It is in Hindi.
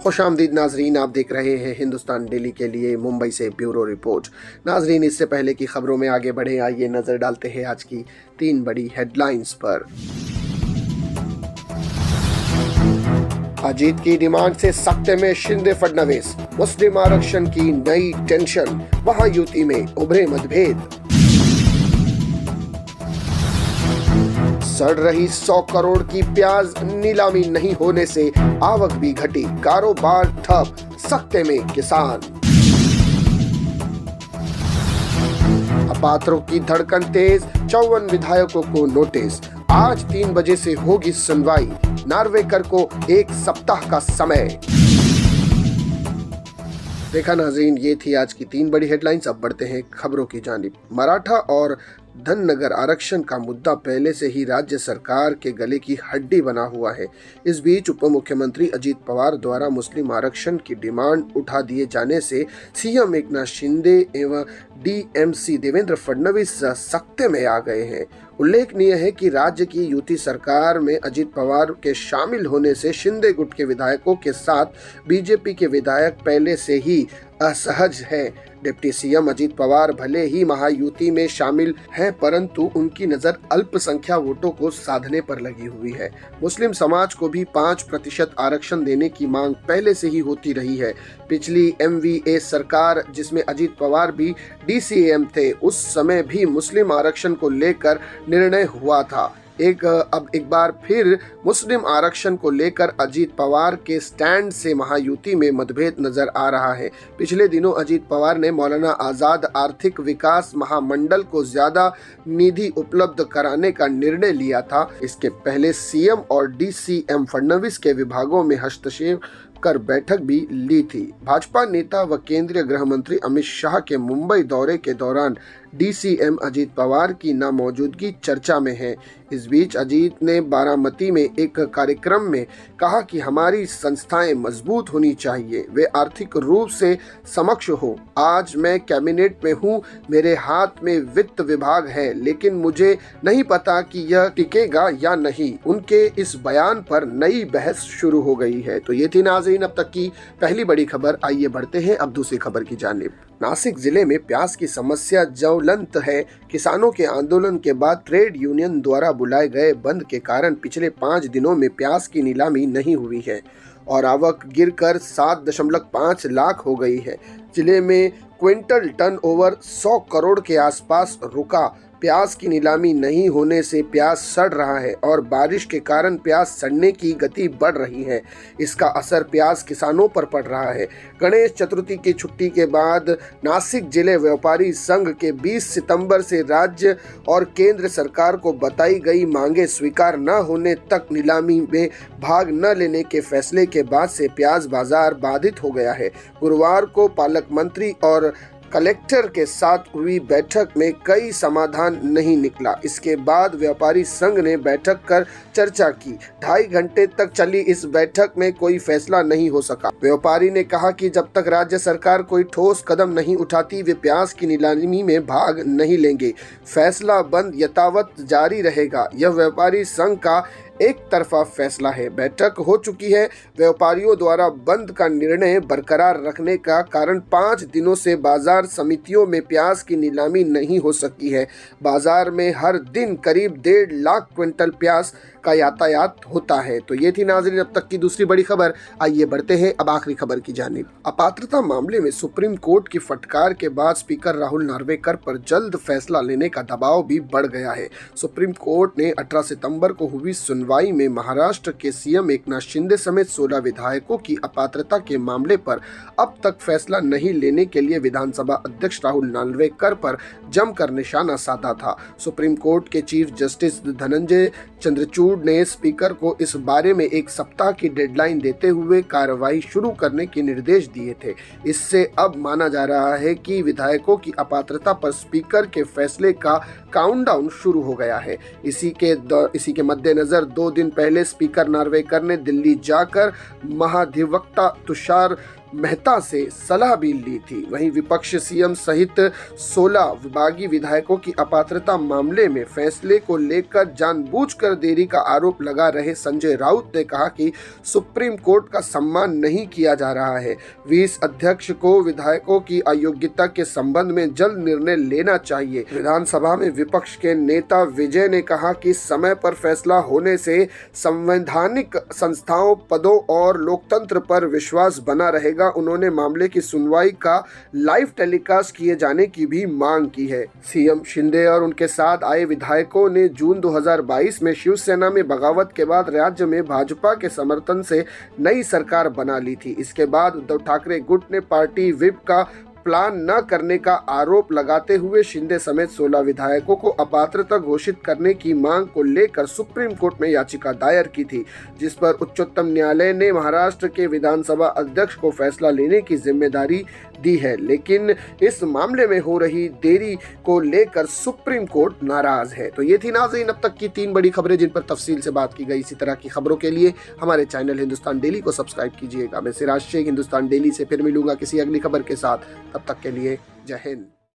खुशामदीद नाजरीन, आप देख रहे हैं हिंदुस्तान डेली के लिए मुंबई से ब्यूरो रिपोर्ट। नाजरीन, इससे पहले की खबरों में आगे बढ़े, आइए नजर डालते हैं आज की 3 बड़ी हेडलाइंस पर। अजीत की डिमांड से सख्ते में शिंदे फडणवीस, मुस्लिम आरक्षण की नई टेंशन, महायुति में उभरे मतभेद। सड़ रही 100 करोड़ की प्याज नीलामी नहीं होने से आवक भी घटी, कारोबार ठप, सख्ते में किसान। अपात्रों की धड़कन तेज, 54 विधायकों को नोटिस, आज 3 बजे से होगी सुनवाई, नार्वेकर को 1 सप्ताह का समय। देखा नाज़रीन, ये थी आज की 3 बड़ी हेडलाइंस। अब बढ़ते हैं खबरों की जानिब। मराठा और धनगर आरक्षण का मुद्दा पहले से ही राज्य सरकार के गले की हड्डी बना हुआ है। इस बीच उप मुख्यमंत्री अजीत पवार द्वारा मुस्लिम आरक्षण की डिमांड उठा दिए जाने से सीएम एकनाथ शिंदे एवं डीएमसी देवेंद्र फडणवीस सख्ते में आ गए हैं। उल्लेखनीय है कि राज्य की युति सरकार में अजीत पवार के शामिल होने से शिंदे गुट के विधायकों के साथ बीजेपी के विधायक पहले से ही असहज हैं। डिप्टी सीएम अजीत पवार भले ही महायुति में शामिल हैं, परंतु उनकी नजर अल्पसंख्यक वोटों को साधने पर लगी हुई है। मुस्लिम समाज को भी 5% आरक्षण देने की मांग पहले से ही होती रही है। पिछली एमवीए सरकार, जिसमें अजीत पवार भी डीसीएम थे, उस समय भी मुस्लिम आरक्षण को लेकर निर्णय हुआ था। अब एक बार फिर मुस्लिम आरक्षण को लेकर अजीत पवार के स्टैंड से महायुति में मतभेद नजर आ रहा है। पिछले दिनों अजीत पवार ने मौलाना आजाद आर्थिक विकास महामंडल को ज्यादा निधि उपलब्ध कराने का निर्णय लिया था। इसके पहले सीएम और डीसीएम फडणवीस के विभागों में हस्तक्षेप कर बैठक भी ली थी। भाजपा नेता व केंद्रीय गृह मंत्री अमित शाह के मुंबई दौरे के दौरान डीसीएम अजीत पवार की नामौजूदगी चर्चा में है। इस बीच अजीत ने बारामती में एक कार्यक्रम में कहा कि हमारी संस्थाएं मजबूत होनी चाहिए, वे आर्थिक रूप से सक्षम हो। आज मैं कैबिनेट में हूं, मेरे हाथ में वित्त विभाग है, लेकिन मुझे नहीं पता कि यह टिकेगा या नहीं। उनके इस बयान पर नई बहस शुरू हो गई है। तो ये थी नाज़रीन अब तक की पहली बड़ी खबर। आइए बढ़ते हैं अब दूसरी खबर की जानिब। नासिक जिले में प्याज की समस्या ज्वलंत है। किसानों के आंदोलन के बाद ट्रेड यूनियन द्वारा बुलाए गए बंद के कारण पिछले 5 दिनों में प्याज की नीलामी नहीं हुई है और आवक गिरकर 7.5 लाख हो गई है। जिले में क्विंटल टर्नओवर 100 करोड़ के आसपास रुका। प्याज की नीलामी नहीं होने से प्याज सड़ रहा है और बारिश के कारण प्याज सड़ने की गति बढ़ रही है। इसका असर प्याज किसानों पर पड़ रहा है। गणेश चतुर्थी की छुट्टी के बाद नासिक जिले व्यापारी संघ के 20 सितंबर से राज्य और केंद्र सरकार को बताई गई मांगे स्वीकार न होने तक नीलामी में भाग न लेने के फैसले के बाद से प्याज बाजार बाधित हो गया है। गुरुवार को पालक मंत्री और कलेक्टर के साथ हुई बैठक में कई समाधान नहीं निकला। इसके बाद व्यापारी संघ ने बैठक कर चर्चा की। 2.5 घंटे तक चली इस बैठक में कोई फैसला नहीं हो सका। व्यापारी ने कहा कि जब तक राज्य सरकार कोई ठोस कदम नहीं उठाती, वे प्याज की नीलामी में भाग नहीं लेंगे। फैसला बंद यथावत जारी रहेगा। यह व्यापारी संघ का एक तरफा फैसला है। बैठक हो चुकी है। व्यापारियों द्वारा बंद का निर्णय बरकरार रखने का कारण 5 दिनों से बाजार समितियों में प्याज की नीलामी नहीं हो सकी है। बाजार में हर दिन करीब 1.5 लाख क्विंटल प्याज का यातायात होता है। तो ये थी नाज़रीन अब तक की दूसरी बड़ी खबर। आइए बढ़ते हैं अब आखिरी खबर की जानिब। अपात्रता मामले में सुप्रीम कोर्ट की फटकार के बाद स्पीकर राहुल नार्वेकर पर जल्द फैसला लेने का दबाव भी बढ़ गया है। सुप्रीम कोर्ट ने 18 सितंबर को हुई सुनवाई में महाराष्ट्र के सीएम एकनाथ शिंदे समेत 16 विधायकों की अपात्रता के मामले पर अब तक फैसला नहीं लेने के लिए विधानसभा अध्यक्ष राहुल नार्वेकर पर जमकर निशाना साधा था। सुप्रीम कोर्ट के चीफ जस्टिस धनंजय चंद्रचूड़ ने स्पीकर को इस बारे में 1 सप्ताह की डेडलाइन देते हुए कार्रवाई शुरू करने के निर्देश दिए थे। इससे अब माना जा रहा है कि विधायकों की अपात्रता पर स्पीकर के फैसले का काउंटडाउन शुरू हो गया है। इसी के मद्देनजर 2 दिन पहले स्पीकर नार्वेकर ने दिल्ली जाकर महाधिवक्ता तुषार मेहता से सलाह भी ली थी। वहीं विपक्ष सीएम सहित 16 विभागीय विधायकों की अपात्रता मामले में फैसले को लेकर जानबूझकर देरी का आरोप लगा रहे संजय राउत ने कहा कि सुप्रीम कोर्ट का सम्मान नहीं किया जा रहा है। विस अध्यक्ष को विधायकों की अयोग्यता के संबंध में जल्द निर्णय लेना चाहिए। विधानसभा में विपक्ष के नेता विजय ने कहा कि समय पर फैसला होने से संवैधानिक संस्थाओं, पदों और लोकतंत्र पर विश्वास बना रहेगा। उन्होंने मामले की सुनवाई का लाइव टेलीकास्ट किए जाने की भी मांग की है। सीएम शिंदे और उनके साथ आए विधायकों ने जून 2022 में शिवसेना में बगावत के बाद राज्य में भाजपा के समर्थन से नई सरकार बना ली थी। इसके बाद उद्धव ठाकरे गुट ने पार्टी व्हिप का प्लान न करने का आरोप लगाते हुए शिंदे समेत 16 विधायकों को अपात्रता घोषित करने की मांग को लेकर सुप्रीम कोर्ट में याचिका दायर की थी, जिस पर उच्चतम न्यायालय ने महाराष्ट्र के विधानसभा अध्यक्ष को फैसला लेने की जिम्मेदारी दी है। लेकिन इस मामले में हो रही देरी को लेकर सुप्रीम कोर्ट नाराज है। तो ये थी नाज़रीन अब तक की 3 बड़ी खबरें जिन पर तफसील से बात की गई। इसी तरह की खबरों के लिए हमारे चैनल हिंदुस्तान डेली को सब्सक्राइब कीजिएगा। मैं सिराज शेख हिंदुस्तान डेली से फिर मिलूंगा किसी अगली खबर के साथ। तब तक के लिए जय हिंद।